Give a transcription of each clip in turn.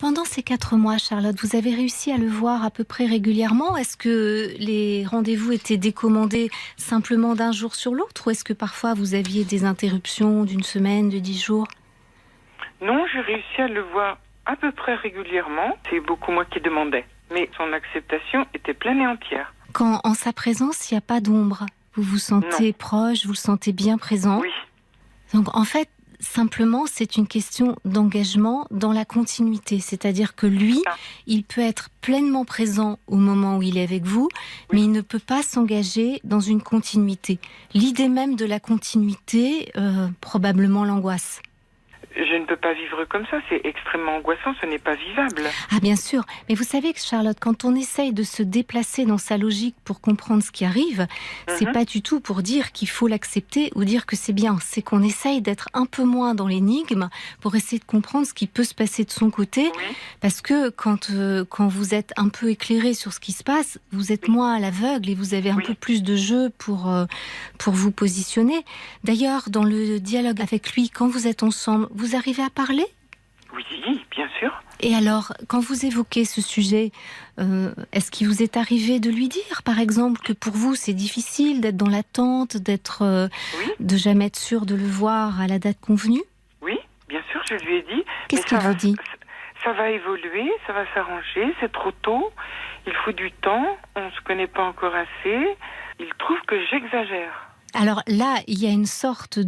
Pendant ces 4 mois, Charlotte, vous avez réussi à le voir à peu près régulièrement? Est-ce que les rendez-vous étaient décommandés simplement d'un jour sur l'autre, ou est-ce que parfois vous aviez des interruptions d'une semaine, de 10 jours? Non, j'ai réussi à le voir à peu près régulièrement. C'est beaucoup moi qui demandais. Mais son acceptation était pleine et entière. Quand en sa présence, il n'y a pas d'ombre, vous vous sentez proche, vous le sentez bien présent? Oui. Donc en fait, simplement, c'est une question d'engagement dans la continuité. C'est-à-dire que lui, il peut être pleinement présent au moment où il est avec vous, mais il ne peut pas s'engager dans une continuité. L'idée même de la continuité, probablement l'angoisse. Je ne peux pas vivre comme ça, c'est extrêmement angoissant, ce n'est pas vivable. Ah bien sûr, mais vous savez que Charlotte, quand on essaye de se déplacer dans sa logique pour comprendre ce qui arrive, c'est pas du tout pour dire qu'il faut l'accepter ou dire que c'est bien. C'est qu'on essaye d'être un peu moins dans l'énigme pour essayer de comprendre ce qui peut se passer de son côté, parce que quand vous êtes un peu éclairé sur ce qui se passe, vous êtes moins à l'aveugle et vous avez un peu plus de jeu pour vous positionner. D'ailleurs, dans le dialogue avec lui, quand vous êtes ensemble, vous arrivez à parler? Oui, bien sûr. Et alors, quand vous évoquez ce sujet, est-ce qu'il vous est arrivé de lui dire, par exemple, que pour vous, c'est difficile d'être dans l'attente, de jamais être sûr de le voir à la date convenue? Oui, bien sûr, je lui ai dit. Qu'est-ce qu'il vous dit? Ça va évoluer, ça va s'arranger, c'est trop tôt, il faut du temps, on ne se connaît pas encore assez. Il trouve que j'exagère. Alors là, il y a une sorte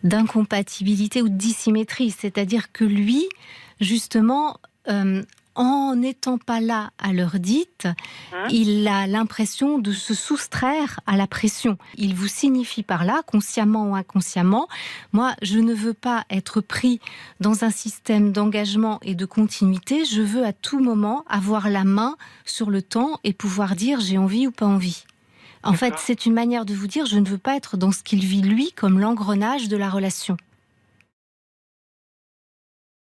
d'incompatibilité ou de dissymétrie, c'est-à-dire que lui, justement, en n'étant pas là à l'heure dite, il a l'impression de se soustraire à la pression. Il vous signifie par là, consciemment ou inconsciemment, moi, je ne veux pas être pris dans un système d'engagement et de continuité, je veux à tout moment avoir la main sur le temps et pouvoir dire j'ai envie ou pas envie. En fait, c'est une manière de vous dire je ne veux pas être dans ce qu'il vit lui comme l'engrenage de la relation.